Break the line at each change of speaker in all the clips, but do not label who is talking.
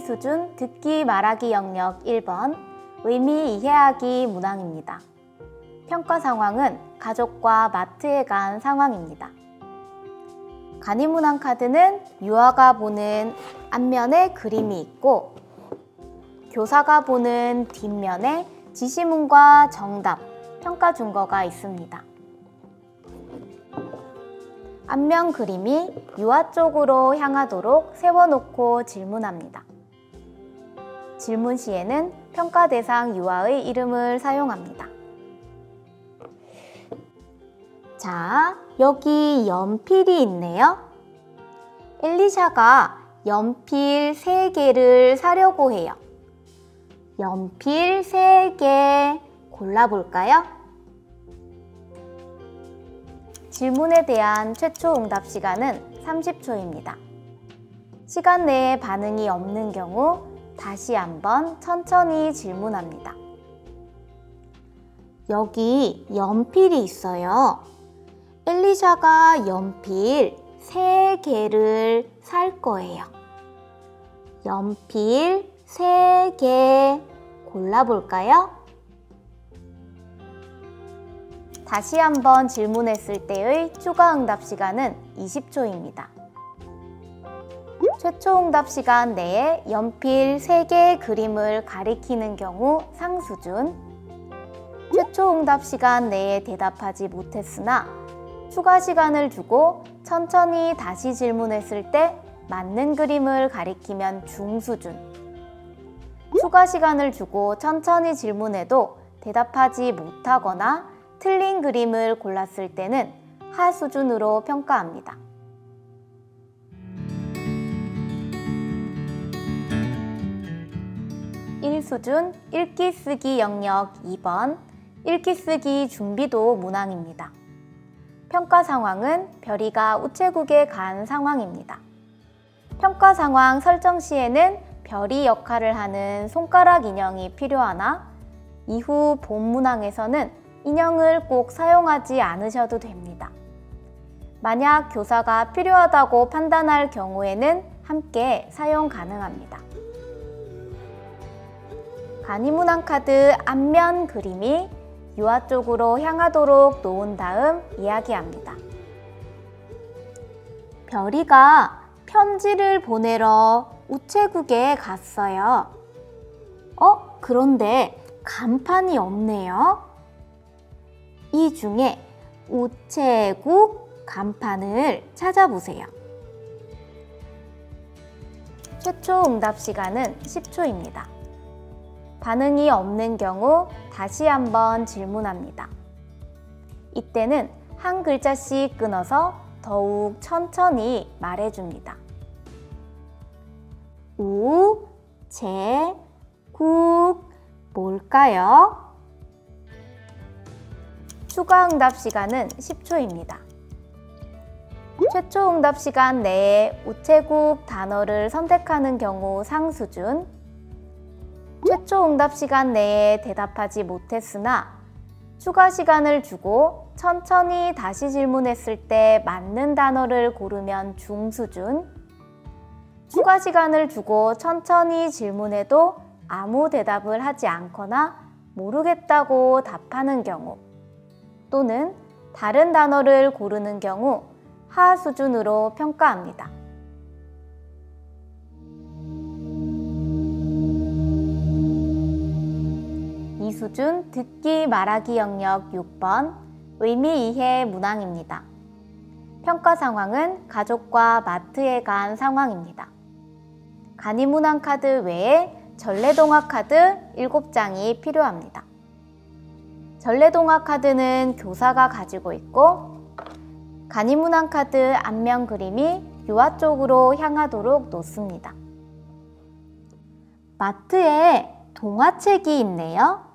이수준 듣기 말하기 영역 1번 의미 이해하기 문항입니다. 평가 상황은 가족과 마트에 간 상황입니다. 간이 문항 카드는 유아가 보는 앞면에 그림이 있고 교사가 보는 뒷면에 지시문과 정답, 평가 준거가 있습니다. 앞면 그림이 유아 쪽으로 향하도록 세워놓고 질문합니다. 질문 시에는 평가 대상 유아의 이름을 사용합니다. 자, 여기 연필이 있네요. 엘리샤가 연필 3개를 사려고 해요. 연필 3개 골라볼까요? 질문에 대한 최초 응답 시간은 30초입니다. 시간 내에 반응이 없는 경우 다시 한번 천천히 질문합니다. 여기 연필이 있어요. 엘리샤가 연필 3개를 살 거예요. 연필 3개 골라볼까요? 다시 한번 질문했을 때의 추가 응답 시간은 20초입니다. 최초 응답 시간 내에 연필 3개의 그림을 가리키는 경우 상수준, 최초 응답 시간 내에 대답하지 못했으나 추가 시간을 주고 천천히 다시 질문했을 때 맞는 그림을 가리키면 중수준, 추가 시간을 주고 천천히 질문해도 대답하지 못하거나 틀린 그림을 골랐을 때는 하수준으로 평가합니다. 일수준 읽기 쓰기 영역 2번 읽기 쓰기 준비도 문항입니다. 평가 상황은 별이가 우체국에 간 상황입니다. 평가 상황 설정 시에는 별이 역할을 하는 손가락 인형이 필요하나 이후 본 문항에서는 인형을 꼭 사용하지 않으셔도 됩니다. 만약 교사가 필요하다고 판단할 경우에는 함께 사용 가능합니다. 간이 문항 카드 앞면 그림이 유아 쪽으로 향하도록 놓은 다음 이야기합니다. 별이가 편지를 보내러 우체국에 갔어요. 그런데 간판이 없네요. 이 중에 우체국 간판을 찾아보세요. 최초 응답 시간은 10초입니다. 반응이 없는 경우 다시 한번 질문합니다. 이때는 한 글자씩 끊어서 더욱 천천히 말해줍니다. 우체국 뭘까요? 추가 응답 시간은 10초입니다. 최초 응답 시간 내에 우체국 단어를 선택하는 경우 상수준, 최초 응답 시간 내에 대답하지 못했으나 추가 시간을 주고 천천히 다시 질문했을 때 맞는 단어를 고르면 중수준, 추가 시간을 주고 천천히 질문해도 아무 대답을 하지 않거나 모르겠다고 답하는 경우 또는 다른 단어를 고르는 경우 하 수준으로 평가합니다. 이수준 듣기 말하기 영역 6번 의미 이해 문항입니다. 평가 상황은 가족과 마트에 간 상황입니다. 간이 문항 카드 외에 전래동화 카드 7장이 필요합니다. 전래동화 카드는 교사가 가지고 있고 간이 문항 카드 앞면 그림이 유아 쪽으로 향하도록 놓습니다. 마트에 동화책이 있네요.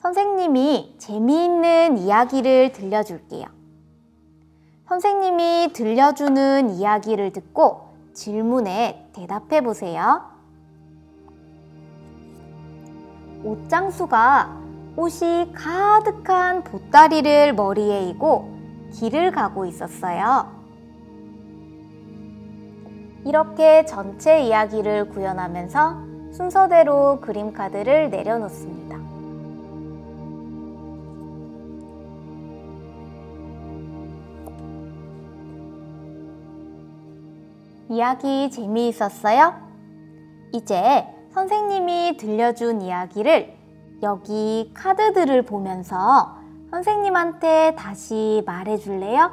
선생님이 재미있는 이야기를 들려줄게요. 선생님이 들려주는 이야기를 듣고 질문에 대답해 보세요. 옷장수가 옷이 가득한 보따리를 머리에 이고 길을 가고 있었어요. 이렇게 전체 이야기를 구현하면서 순서대로 그림 카드를 내려놓습니다. 이야기 재미있었어요? 이제 선생님이 들려준 이야기를 여기 카드들을 보면서 선생님한테 다시 말해줄래요?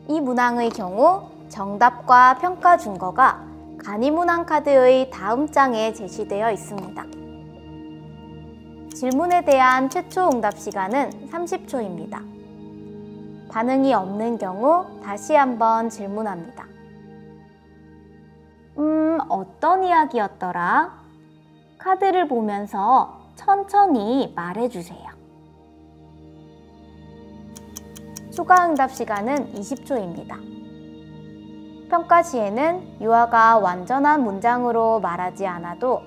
이 문항의 경우 정답과 평가 준거가 간이문항 카드의 다음 장에 제시되어 있습니다. 질문에 대한 최초 응답 시간은 30초입니다. 반응이 없는 경우 다시 한번 질문합니다. 어떤 이야기였더라? 카드를 보면서 천천히 말해주세요. 추가 응답 시간은 20초입니다. 평가 시에는 유아가 완전한 문장으로 말하지 않아도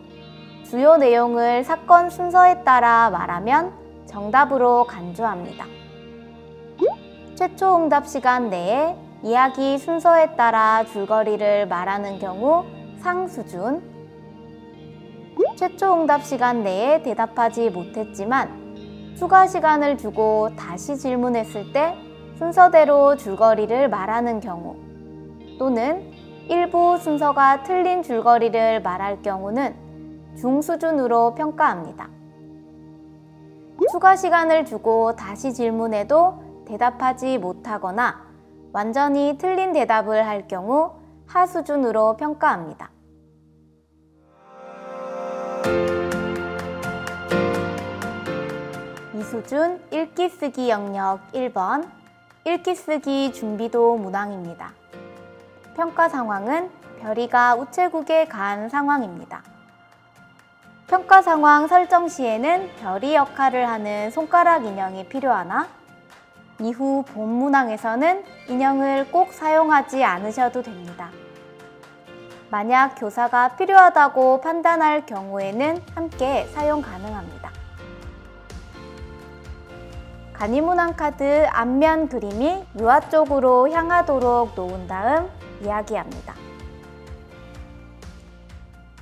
주요 내용을 사건 순서에 따라 말하면 정답으로 간주합니다. 최초 응답 시간 내에 이야기 순서에 따라 줄거리를 말하는 경우 상수준, 최초 응답 시간 내에 대답하지 못했지만 추가 시간을 주고 다시 질문했을 때 순서대로 줄거리를 말하는 경우, 또는 일부 순서가 틀린 줄거리를 말할 경우는 중수준으로 평가합니다. 추가 시간을 주고 다시 질문해도 대답하지 못하거나 완전히 틀린 대답을 할 경우 하수준으로 평가합니다. 이수준 읽기-쓰기 영역 1번 읽기-쓰기 준비도 문항입니다. 평가 상황은 별이가 우체국에 간 상황입니다. 평가 상황 설정 시에는 별이 역할을 하는 손가락 인형이 필요하나 이후 본 문항에서는 인형을 꼭 사용하지 않으셔도 됩니다. 만약 교사가 필요하다고 판단할 경우에는 함께 사용 가능합니다. 간이문항 카드 앞면 그림이 유아 쪽으로 향하도록 놓은 다음 이야기합니다.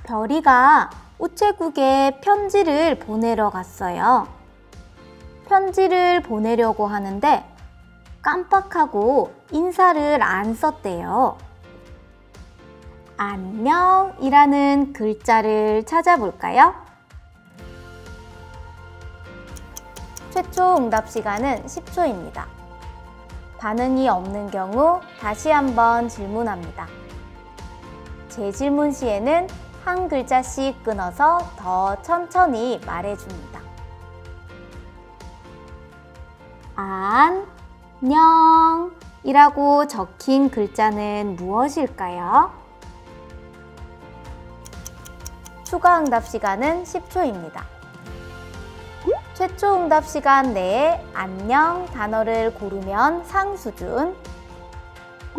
별이가 우체국에 편지를 보내러 갔어요. 편지를 보내려고 하는데 깜빡하고 인사를 안 썼대요. 안녕이라는 글자를 찾아볼까요? 최초 응답 시간은 10초입니다. 반응이 없는 경우 다시 한번 질문합니다. 재질문 시에는 한 글자씩 끊어서 더 천천히 말해줍니다. 안녕이라고 적힌 글자는 무엇일까요? 추가 응답 시간은 10초입니다. 최초 응답 시간 내에 안녕 단어를 고르면 상수준,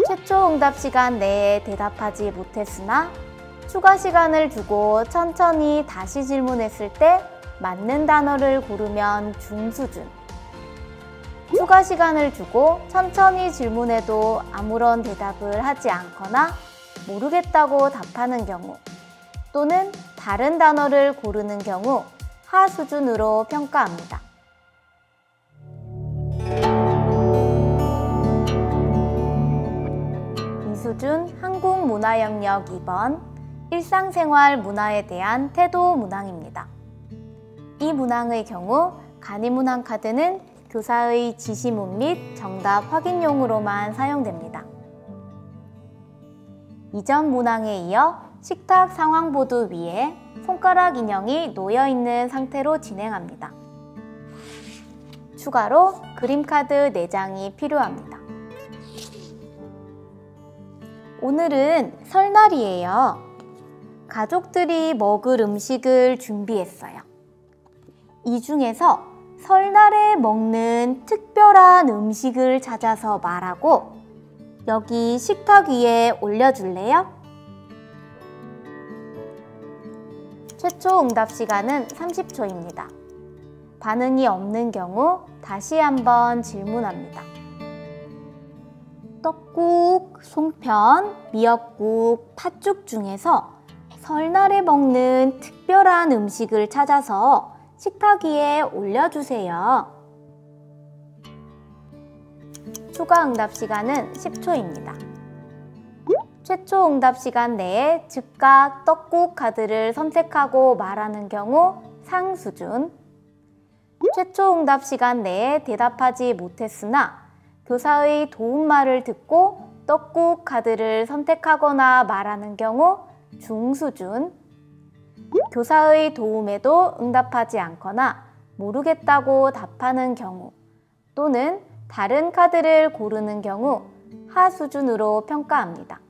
최초 응답 시간 내에 대답하지 못했으나 추가 시간을 주고 천천히 다시 질문했을 때 맞는 단어를 고르면 중수준, 추가 시간을 주고 천천히 질문해도 아무런 대답을 하지 않거나 모르겠다고 답하는 경우, 또는 다른 단어를 고르는 경우 하수준으로 평가합니다. 이수준 한국문화 영역 2번 일상생활 문화에 대한 태도 문항입니다. 이 문항의 경우 간이문항 카드는 교사의 지시문 및 정답 확인용으로만 사용됩니다. 이전 문항에 이어 식탁 상황보드 위에 손가락 인형이 놓여있는 상태로 진행합니다. 추가로 그림카드 4장이 필요합니다. 오늘은 설날이에요. 가족들이 먹을 음식을 준비했어요. 이 중에서 설날에 먹는 특별한 음식을 찾아서 말하고 여기 식탁 위에 올려줄래요? 최초 응답 시간은 30초입니다. 반응이 없는 경우 다시 한번 질문합니다. 떡국, 송편, 미역국, 팥죽 중에서 설날에 먹는 특별한 음식을 찾아서 식탁 위에 올려주세요. 추가 응답 시간은 10초입니다. 최초 응답 시간 내에 즉각 떡국 카드를 선택하고 말하는 경우 상수준, 최초 응답 시간 내에 대답하지 못했으나 교사의 도움말을 듣고 떡국 카드를 선택하거나 말하는 경우 중수준, 교사의 도움에도 응답하지 않거나 모르겠다고 답하는 경우 또는 다른 카드를 고르는 경우 하수준으로 평가합니다.